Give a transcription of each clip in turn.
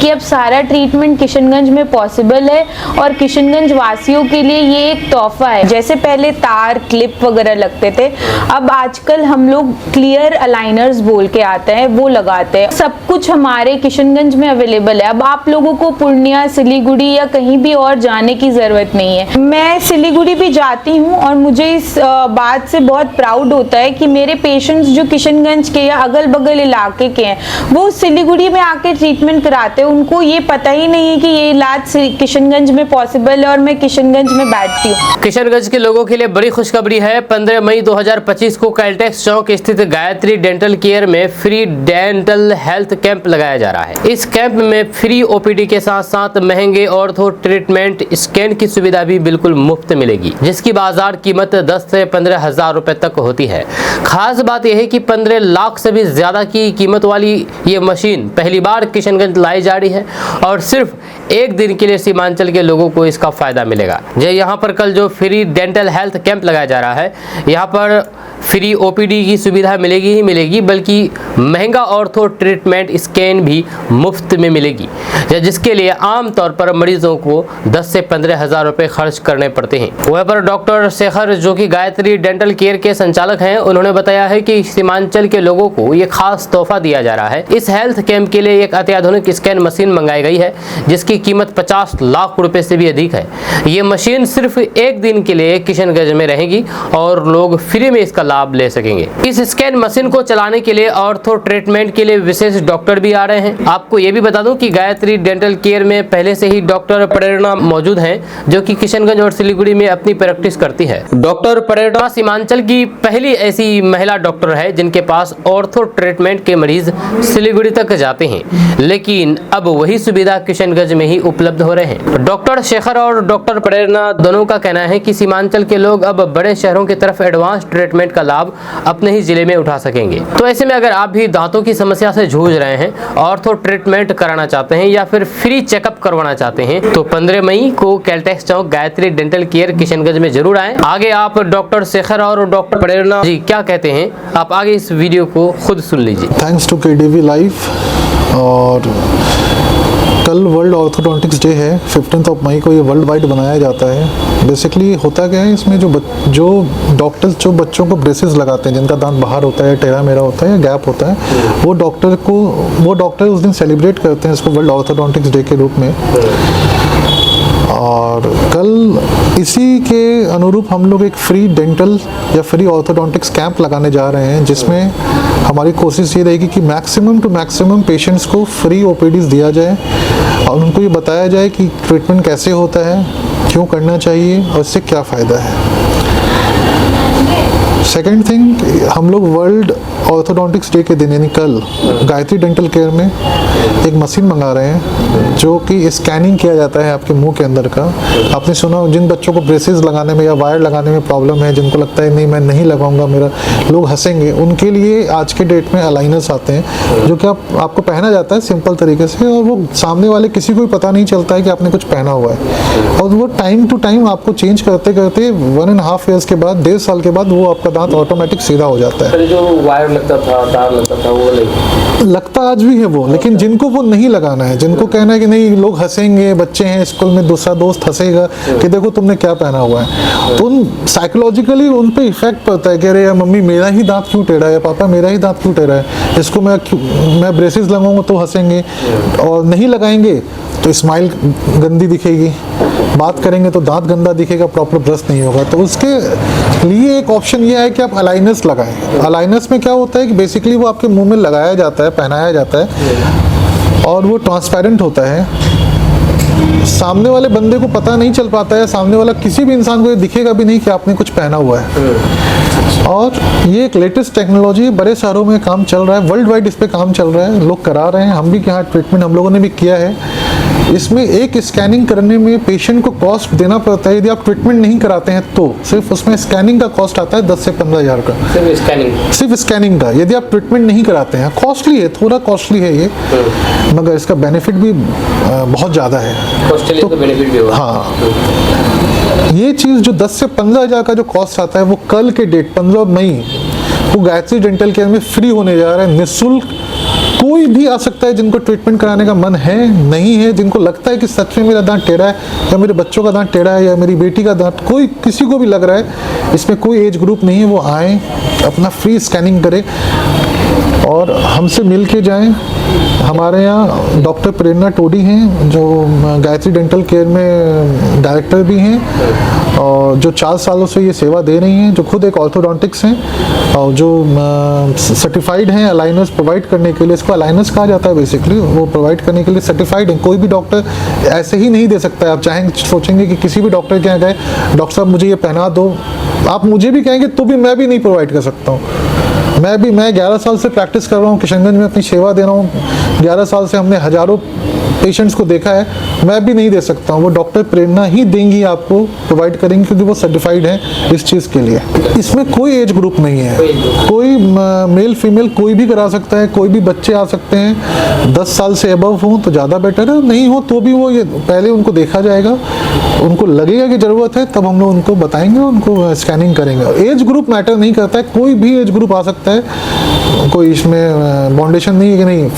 कि अब सारा ट्रीटमेंट किशनगंज में पॉसिबल है और किशनगंज वासियों के लिए ये एक तोहफा है। जैसे पहले तार क्लिप वगैरह लगते थे, अब आजकल हम लोग क्लियर अलाइनर्स बोल के आते हैं वो लगाते हैं। सब कुछ हमारे किशनगंज में अवेलेबल है। अब आप लोगों को पूर्णिया, सिलीगुड़ी या कहीं भी और जाने की जरूरत नहीं है। मैं सिलीगुड़ी भी जाती हूँ और मुझे इस बात से बहुत प्राउड होता है कि मेरे पेशेंट्स जो किशनगंज के या अगल बगल इलाके के हैं वो सिलीगुड़ी में आके ट्रीटमेंट कराते हैं। उनको ये पता ही नहीं है कि ये इलाज किशनगंज में पॉसिबल है और मैं किशनगंज में बैठती हूँ। किशनगंज के लोगों के लिए बड़ी खुशखबरी है। 15 मई 2025 को कैलटेक्स चौक स्थित गायत्री डेंटल केयर में फ्री डेंटल हेल्थ कैंप लगाया जा रहा है। इस कैंप में फ्री ओपीडी के साथ साथ महंगे ऑर्थो ट्रीटमेंट स्कैन की सुविधा भी बिल्कुल मुफ्त मिलेगी, जिसकी बाजार कीमत 10 से 15 हजार रुपए तक होती है। खास बात यह है कि 15 लाख से भी ज्यादा की कीमत वाली ये मशीन पहली बार किशनगंज लाई जा रही है और सिर्फ एक दिन के लिए सीमांचल के लोगों को इसका फायदा मिलेगा। यहाँ पर कल जो फ्री डेंटल हेल्थ कैंप लगाया जा रहा है, यहाँ पर फ्री ओपीडी की सुविधा मिलेगी ही मिलेगी, बल्कि महंगा ऑर्थो ट्रीटमेंट स्कैन भी मुफ्त में मिलेगी, जिसके लिए आमतौर पर मरीजों को 10 से 15 हजार रुपए खर्च करने पड़ते हैं। वहाँ पर डॉक्टर शेखर, जो कि गायत्री डेंटल केयर के संचालक हैं, उन्होंने बताया है कि सीमांचल के लोगों को ये खास तोहफा दिया जा रहा है। इस हेल्थ कैंप के लिए एक अत्याधुनिक स्कैन मशीन मंगाई गई है, जिसकी कीमत 50 लाख रुपए से भी अधिक है। ये मशीन सिर्फ एक दिन के लिए किशनगंज में रहेगी और लोग फ्री में इसका लाभ ले सकेंगे। इस स्कैन मशीन को चलाने के लिए ऑर्थो ट्रीटमेंट के लिए विशेष डॉक्टर भी आ रहे हैं। आपको ये भी बता दूं कि गायत्री डेंटल केयर में पहले से ही डॉक्टर प्रेरणा मौजूद हैं, जो कि किशनगंज और सिलीगुड़ी में अपनी प्रैक्टिस करती है। डॉक्टर प्रेरणा सीमांचल की पहली ऐसी महिला डॉक्टर है जिनके पास ऑर्थो ट्रीटमेंट के मरीज सिलीगुड़ी तक जाते हैं, लेकिन अब वही सुविधा किशनगंज में ही उपलब्ध हो रहे हैं। डॉक्टर शेखर और डॉक्टर प्रेरणा दोनों का कहना है कि सीमांचल के लोग अब बड़े शहरों की तरफ एडवांस ट्रीटमेंट का लाभ अपने ही जिले में उठा सकेंगे। तो ऐसे में अगर आप भी दांतों की समस्या से जूझ रहे हैं, ऑर्थो ट्रीटमेंट कराना चाहते हैं या फिर फ्री चेकअप करवाना चाहते हैं, तो 15 मई को कैलटेक्स चौक गायत्री डेंटल केयर किशनगंज में जरूर आएं। आगे आप डॉक्टर शेखर और डॉक्टर प्रेरणा जी क्या कहते हैं, आप आगे इस वीडियो को खुद सुन लीजिए। Thanks to KDV live. और कल वर्ल्ड ऑर्थोडोंटिक्स डे है, 15 मई को ये वर्ल्ड वाइड बनाया जाता है। बेसिकली होता क्या है, इसमें जो डॉक्टर्स जो बच्चों को ब्रेसेस लगाते हैं, जिनका दांत बाहर होता है, टेढ़ा मेढ़ा होता है या गैप होता है, वो डॉक्टर उस दिन सेलिब्रेट करते हैं इसको वर्ल्ड ऑर्थोडोंटिक्स डे के रूप में। और कल इसी के अनुरूप हम लोग एक फ्री डेंटल या फ्री ऑर्थोडोंटिक्स कैंप लगाने जा रहे हैं, जिसमें हमारी कोशिश ये रहेगी कि मैक्सिमम टू मैक्सिमम पेशेंट्स को फ्री ओपीडीज दिया जाए और उनको ये बताया जाए कि ट्रीटमेंट कैसे होता है, क्यों करना चाहिए और इससे क्या फ़ायदा है। सेकेंड थिंग, हम लोग वर्ल्ड ऑर्थोडोंटिक्स डे के दिन यानी कल गायत्री डेंटल केयर में एक मशीन मंगा रहे हैं जो कि स्कैनिंग किया जाता है आपके मुंह के अंदर का। आपने सुना, जिन बच्चों को ब्रेसेस लगाने में या वायर लगाने में प्रॉब्लम है, जिनको लगता है नहीं मैं नहीं लगाऊंगा, मेरा लोग हंसेंगे, उनके लिए आज के डेट में अलाइनर्स आते हैं जो कि आपको पहना जाता है सिंपल तरीके से, और वो सामने वाले किसी को भी पता नहीं चलता है कि आपने कुछ पहना हुआ है। और वो टाइम टू टाइम आपको चेंज करते करते 1.5 ईयर्स के बाद, 1.5 साल के बाद वो आपका दांत ऑटोमेटिक सीधा हो जाता है। जो वायर लगता था, तार लगता था, वो नहीं लगता आज भी है वो, लेकिन जिनको वो नहीं लगाना है, जिनको कहना है कि नहीं लोग हंसेंगे, बच्चे हैं स्कूल में, दूसरा दोस्त हंसेगा कि देखो तुमने क्या पहना हुआ है, तो उन साइकोलॉजिकली उन पे इफेक्ट पड़ता है कि अरे मम्मी मेरा ही दांत क्यों टेढ़ा है, पापा मेरा ही दांत क्यों टेढ़ा है, इसको मैं ब्रेसेस लगाऊंगा तो हंसेंगे, और नहीं लगाएंगे तो स्माइल गंदी दिखेगी, बात करेंगे तो दांत गंदा दिखेगा, प्रॉपर ब्रश नहीं होगा। तो उसके लिए एक ऑप्शन ये है कि आप अलाइनर्स लगाएं। अलाइनर्स में क्या होता है कि बेसिकली वो आपके मुंह में लगाया जाता है, पहनाया जाता है, और वो ट्रांसपेरेंट होता है। सामने वाले बंदे को पता नहीं चल पाता है, सामने वाला किसी भी इंसान को ये दिखेगा भी नहीं कि आपने कुछ पहना हुआ है। और ये एक लेटेस्ट टेक्नोलॉजी है, बड़े शहरों में काम चल रहा है, वर्ल्ड वाइड इस पे काम चल रहा है, लोग करा रहे हैं, हम भी यहाँ ट्रीटमेंट हम लोगों ने भी किया है। इसमें एक स्कैनिंग करने में पेशेंट को कॉस्ट देना पड़ता है, यदि आप ट्रीटमेंट नहीं कराते हैं तो सिर्फ उसमें स्कैनिंग का कॉस्ट आता है 10 से 15 हज़ार का, सिर्फ स्कैनिंग का। यदि आप ट्रीटमेंट नहीं कराते हैं, कॉस्टली है, थोड़ा कॉस्टली है ये, मगर इसका बेनिफिट भी बहुत ज़्यादा है। तो बेनिफिट भी होगा। हाँ, ये चीज़ जो 10 से 15 हज़ार का जो कॉस्ट आता है, वो कल के डेट 15 मई को गायत्री डेंटल केयर में फ्री होने जा रहा है, निःशुल्क कोई भी आ सकता है जिनको ट्रीटमेंट कराने का मन है, नहीं है, जिनको लगता है कि सच में मेरा दांत टेढ़ा है या मेरे बच्चों का दांत टेढ़ा है या मेरी बेटी का दांत, कोई किसी को भी लग रहा है, इसमें कोई एज ग्रुप नहीं है, वो आए अपना फ्री स्कैनिंग करें और हमसे मिल के जाएँ। हमारे यहाँ डॉक्टर प्रेरणा टोडी हैं जो गायत्री डेंटल केयर में डायरेक्टर भी हैं और जो 4 सालों से ये सेवा दे रही हैं, जो खुद एक ऑर्थोडोंटिक्स हैं और जो सर्टिफाइड हैं अलाइनर्स प्रोवाइड करने के लिए। इसको अलाइनर्स कहा जाता है बेसिकली, वो प्रोवाइड करने के लिए सर्टिफाइड हैं। कोई भी डॉक्टर ऐसे ही नहीं दे सकता है। आप चाहेंगे, सोचेंगे कि किसी भी डॉक्टर के यहाँ गए, डॉक्टर साहब मुझे ये पहना दो, आप मुझे भी कहेंगे तो भी मैं भी नहीं प्रोवाइड कर सकता हूँ। मैं 11 साल से प्रैक्टिस कर रहा हूँ, किशनगंज में अपनी सेवा दे रहा हूँ। 11 साल से हमने हज़ारों पेशेंट्स को देखा है, मैं भी नहीं दे सकता हूँ। वो डॉक्टर प्रेरणा ही देंगी, आपको प्रोवाइड करेंगी, क्योंकि वो सर्टिफाइड है इस चीज़ के लिए। इसमें कोई एज ग्रुप नहीं है, कोई मेल फीमेल कोई भी करा सकता है, कोई भी बच्चे आ सकते हैं। 10 साल से अबव हो तो ज़्यादा बेटर है, नहीं हो तो भी वो ये पहले उनको देखा जाएगा, उनको लगेगा कि ज़रूरत है, तब हम लोग उनको बताएंगे, उनको स्कैनिंग करेंगे। एज ग्रुप मैटर नहीं करता है, कोई भी एज ग्रुप आ सकता है, कोई इसमें बाउंडेशन नहीं है कि नहीं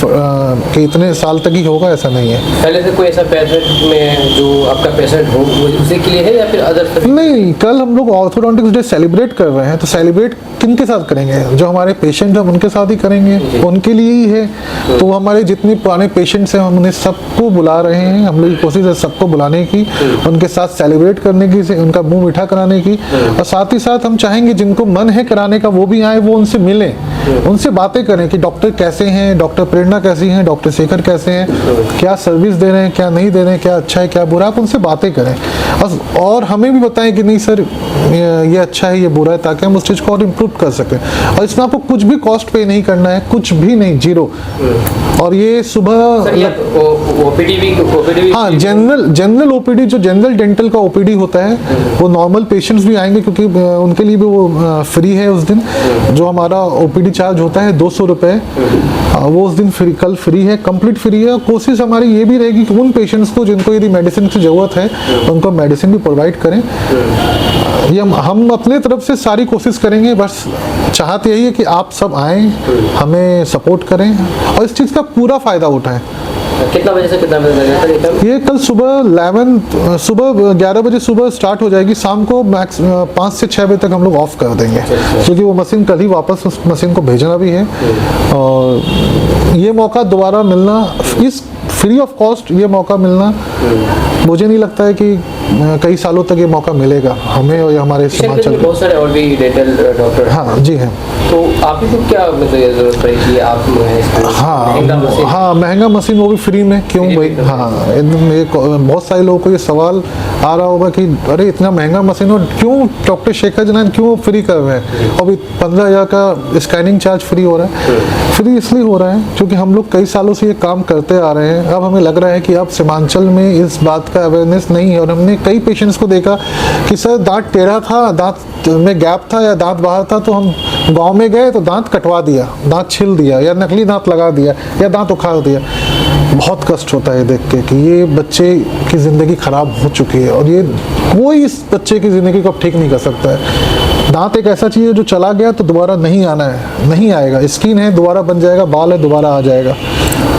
कि इतने साल तक ही होगा, ऐसा नहीं है। पहले से कोई ऐसा पेशेंट में जो आपका पेशेंट हो वो उसी के लिए है या फिर अदर? नहीं, कल हम लोग ऑर्थोडोंटिक्स डे सेलिब्रेट कर रहे हैं, तो सेलिब्रेट किन के साथ करेंगे? जो हमारे पेशेंट हैं उनके साथ ही करेंगे, उनके लिए ही है। तो हमारे जितने पुराने पेशेंट्स हैं हम उन्हें सबको बुला रहे हैं, हम लोग की कोशिश है सबको बुलाने की, उनके साथ सेलिब्रेट करने की, उनका मुंह मीठा कराने की। और साथ ही साथ हम चाहेंगे जिनको मन है कराने का वो भी आए, वो उनसे मिलें, उनसे बातें करें कि डॉक्टर कैसे हैं, डॉक्टर प्रेरणा कैसी हैं, डॉक्टर शेखर कैसे हैं, क्या सर्विस दे रहे हैं, क्या नहीं दे रहे हैं, क्या अच्छा है क्या बुरा, आप उनसे बातें करें और हमें भी बताएं कि नहीं सर ये अच्छा है ये बुरा है, ताकि हम उस चीज़ को और इम्प्रूव कर सकें। और इसमें आपको कुछ भी कॉस्ट पे नहीं करना है, कुछ भी नहीं, जीरो। और ये सुबह ओपीडी भी हाँ, जनरल ओपीडी, जो जनरल डेंटल का ओपीडी होता है, वो नॉर्मल पेशेंट्स भी आएंगे क्योंकि उनके लिए भी वो फ्री है उस दिन। जो हमारा ओपीडी चार्ज होता है 200 रुपये, वो उस दिन फ्री, कल फ्री है, कंप्लीट फ्री है। कोशिश हमारी ये भी रहेगी कि उन पेशेंट्स को जिनको यदि मेडिसिन की ज़रूरत है उनको मेडिसिन भी प्रोवाइड करें। ये हम अपने तरफ से सारी कोशिश करेंगे, बस चाहते यही है कि आप सब आएँ, हमें सपोर्ट करें और इस चीज़ का पूरा फ़ायदा उठाएं। कितना बजे से कितना बजे तक? ये कल सुबह 11 बजे सुबह स्टार्ट हो जाएगी, शाम को मैक्स 5 से 6 बजे तक हम लोग ऑफ कर देंगे, क्योंकि वो मशीन कल ही वापस उस मशीन को भेजना भी है। और ये मौका दोबारा मिलना, इस फ्री ऑफ कॉस्ट ये मौका मिलना, मुझे नहीं लगता है कि कई सालों तक ये मौका मिलेगा हमें और हमारे समाज में। बहुत सारे और भी डेंटल डॉक्टर। हाँ जी हैं। तो आप ही को क्या मतलब ये जरूरत पड़ेगी आप हाँ महंगा मशीन, वो भी फ्री में क्यों भाई? हाँ, बहुत सारे लोगों को ये सवाल आ रहा होगा कि अरे इतना महंगा मशीन और क्यों डॉक्टर शेखर जनान क्यों फ्री कर रहे हैं? अभी 15,000 का स्कैनिंग चार्ज फ्री हो रहा है। फ्री इसलिए हो रहा है क्योंकि हम लोग कई सालों से ये काम करते आ रहे हैं। अब हमें लग रहा है कि अब सीमांचल में इस बात का अवेयरनेस नहीं है और हमने कई पेशेंट्स को देखा कि सर दांत टेढ़ा था, दांत में गैप था या दांत बाहर था, तो हम गांव में गए तो दांत कटवा दिया, दांत छिल दिया या नकली दांत लगा दिया या दांत उखाड़ दिया। बहुत कष्ट होता है देख के कि ये बच्चे की ज़िंदगी ख़राब हो चुकी है और ये कोई इस बच्चे की ज़िंदगी को अब ठीक नहीं कर सकता है। दांत एक ऐसा चीज़ है जो चला गया तो दोबारा नहीं आना है, नहीं आएगा। स्किन है दोबारा बन जाएगा, बाल है दोबारा आ जाएगा,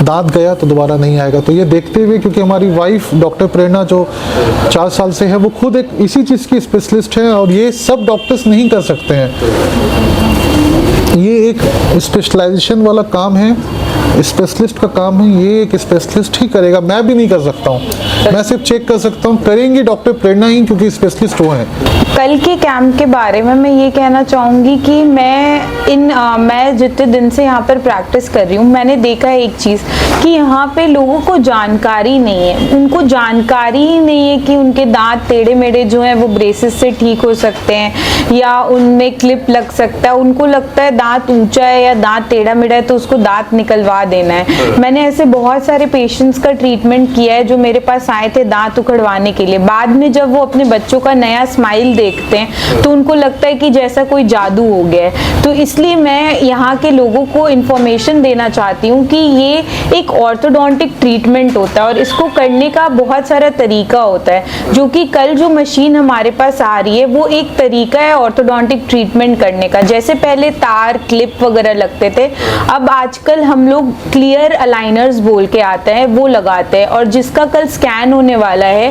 दांत गया तो दोबारा नहीं आएगा। तो ये देखते हुए, क्योंकि हमारी वाइफ डॉक्टर प्रेरणा जो 4 साल से है, वो खुद एक इसी चीज़ की स्पेशलिस्ट है और ये सब डॉक्टर्स नहीं कर सकते हैं। ये एक स्पेशलाइजेशन वाला काम है, स्पेशलिस्ट का काम है, ये एक स्पेशलिस्ट ही करेगा। मैं भी नहीं कर सकता हूँ, मैं सिर्फ चेक कर सकता हूँ, करेंगे डॉक्टर प्रेरणा ही, क्योंकि स्पेशलिस्ट वो हैं। कल के कैंप के बारे में मैं ये कहना चाहूँगी कि मैं जितने दिन से यहाँ पर प्रैक्टिस कर रही हूँ, मैंने देखा है एक चीज़ कि यहाँ पे लोगों को जानकारी नहीं है। उनको जानकारी ही नहीं है कि उनके दांत टेढ़े मेढ़े जो हैं वो ब्रेसेस से ठीक हो सकते हैं या उनमें क्लिप लग सकता है। उनको लगता है दांत ऊंचा है या दांत टेढ़ा मेढ़ा है तो उसको दांत निकलवा देना है। मैंने ऐसे बहुत सारे पेशेंट्स का ट्रीटमेंट किया है जो मेरे पास आए थे दांत उखड़वाने के लिए, बाद में जब वो अपने बच्चों का नया स्माइल देखते हैं तो उनको लगता है कि जैसा कोई जादू हो गया है। तो इसलिए मैं यहाँ के लोगों को इन्फॉर्मेशन देना चाहती हूँ कि ये एक ऑर्थोडोंटिक ट्रीटमेंट होता है और इसको करने का बहुत सारा तरीका होता है, जो कि कल जो मशीन हमारे पास आ रही है वो एक तरीका है ऑर्थोडोंटिक ट्रीटमेंट करने का। जैसे पहले तार क्लिप वगैरह लगते थे, अब आजकल हम लोग क्लियर अलाइनर्स बोल के आते हैं वो लगाते हैं, और जिसका कल स्कैन होने वाला है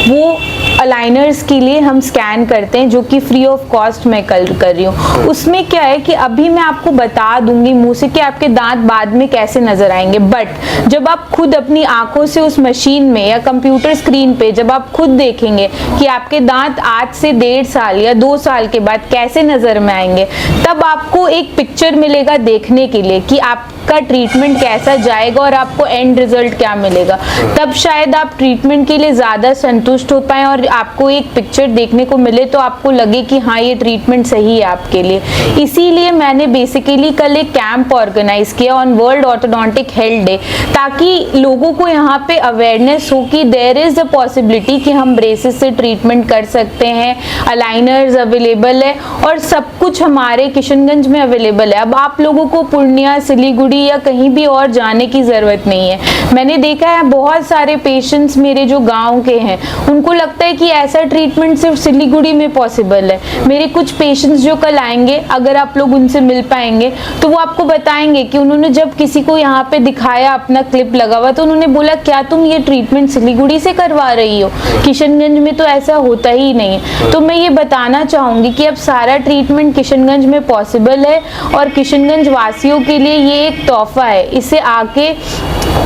वो अलाइनर्स के लिए हम स्कैन करते हैं, जो कि फ्री ऑफ कॉस्ट मैं कल कर रही हूँ। उसमें क्या है कि अभी मैं आपको बता दूंगी मुंह से कि आपके दांत बाद में कैसे नजर आएंगे, बट जब आप खुद अपनी आंखों से उस मशीन में या कंप्यूटर स्क्रीन पे जब आप खुद देखेंगे कि आपके दांत आज से 1.5 साल या 2 साल के बाद कैसे नजर में आएंगे, तब आपको एक पिक्चर मिलेगा देखने के लिए कि आपका ट्रीटमेंट कैसा जाएगा और आपको एंड रिजल्ट क्या मिलेगा। तब शायद आप ट्रीटमेंट के लिए ज्यादा संतुष्ट हो पाए और आपको एक पिक्चर देखने को मिले तो आपको लगे कि हाँ ये ट्रीटमेंट सही है आपके लिए। इसीलिए मैंने बेसिकली कल एक कैंप ऑर्गेनाइज किया on world orthodontic health day, ताकि लोगों को यहाँ पे अवेयरनेस हो कि देयर इज अ पॉसिबिलिटी कि हम ब्रेसेस से ट्रीटमेंट कर सकते हैं, अलाइनर्स अवेलेबल है और सब कुछ हमारे किशनगंज में अवेलेबल है। अब आप लोगों को पूर्णिया, सिलीगुड़ी या कहीं भी और जाने की जरूरत नहीं है। मैंने देखा है बहुत सारे पेशेंट्स मेरे जो गांव के हैं उनको लगता है कि ऐसा ट्रीटमेंट सिर्फ सिलीगुड़ी में पॉसिबल है। मेरे कुछ पेशेंट्स जो कल आएंगे, अगर आप लोग उनसे मिल पाएंगे तो वो आपको बताएंगे कि उन्होंने जब किसी को यहाँ पे दिखाया अपना क्लिप लगा हुआ तो उन्होंने बोला क्या तुम ये ट्रीटमेंट सिलीगुड़ी से करवा रही हो, किशनगंज में तो ऐसा होता ही नहीं है। तो मैं ये बताना चाहूंगी कि अब सारा ट्रीटमेंट किशनगंज में पॉसिबल है और किशनगंज वासियों के लिए ये एक तोहफा है। इसे आके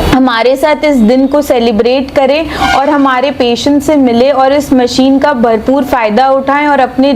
हमारे साथ इस दिन को सेलिब्रेट करें और हमारे पेशेंट से मिले और इस मशीन का भरपूर फायदा उठाएं और अपने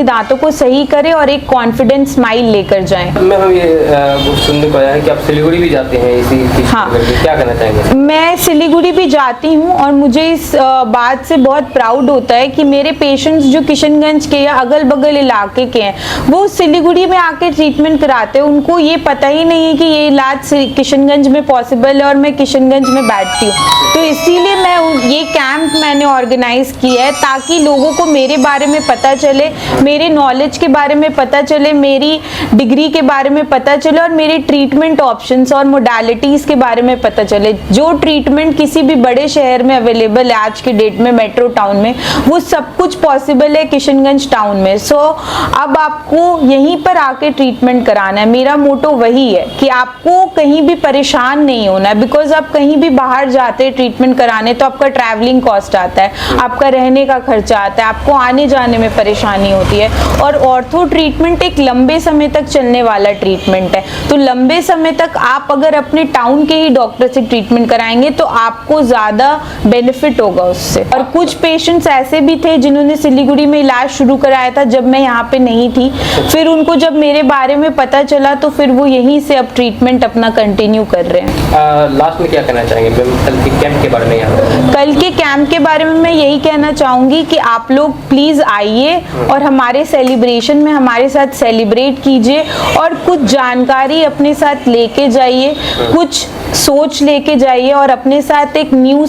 दांतों को सही करें और एक कॉन्फिडेंट स्माइल लेकर जाएं। मैं हम ये सुनने को आया है कि आप सिलीगुड़ी भी जाते हैं इसी हाँ, क्या कहना चाहेंगे? मैं सिलीगुड़ी भी जाती हूँ और मुझे इस बात से बहुत प्राउड होता है कि मेरे पेशेंट्स जो किशनगंज के या अगल बगल इलाके के हैं वो सिलीगुड़ी में आके ट्रीटमेंट कराते हैं। उनको ये पता ही नहीं है कि ये इलाज किशनगंज में पॉसिबल है और मैं किशनगंज में बैठती हूँ। तो इसीलिए मैं ये कैंप मैंने ऑर्गेनाइज किया है ताकि लोगों को मेरे बारे में पता चले, मेरे नॉलेज के बारे में पता चले, मेरी डिग्री के बारे में पता चले और मेरे ट्रीटमेंट ऑप्शंस और मोडालिटीज के बारे में पता चले। जो ट्रीटमेंट किसी भी बड़े शहर में अवेलेबल है आज के डेट में, मेट्रो टाउन में, वो सब कुछ पॉसिबल है किशनगंज टाउन में। सो अब आपको यहीं पर आके ट्रीटमेंट कराना है। मेरा मोटो वही है कि आपको कहीं भी परेशान नहीं होना है, बिकॉज आप कहीं भी बाहर जाते हैं ट्रीटमेंट कराने तो आपका ट्रैवलिंग कॉस्ट आता है, आपका रहने का खर्चा आता है, आपको आने जाने में परेशानी होती है। और ऑर्थो ट्रीटमेंट एक लंबे समय तक चलने वाला ट्रीटमेंट है, तो लंबे समय तक आप अगर अपने टाउन के ही डॉक्टर से ट्रीटमेंट कराएंगे तो आपको ज्यादा बेनिफिट होगा उससे। और कुछ पेशेंट्स ऐसे भी थे जिन्होंने सिलीगुड़ी में इलाज शुरू कराया था जब मैं यहाँ पे नहीं थी, फिर उनको जब मेरे बारे में पता चला तो फिर वो यहीं से अब ट्रीटमेंट अपना कंटिन्यू कर रहे हैं। लास्ट में क्या कहना चाहेंगे कल के कैंप के बारे में? कल के कैंप के बारे में मैं यही कहना चाहूंगी कि आप लोग प्लीज आइए और हमारे सेलिब्रेशन में हमारे साथ सेलिब्रेट कीजिए और कुछ जानकारी अपने साथ लेके जाइए, कुछ सोच लेके जाइए और अपने साथ एक न्यू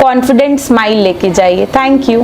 कॉन्फिडेंट स्माइल लेके जाइए। Thank you.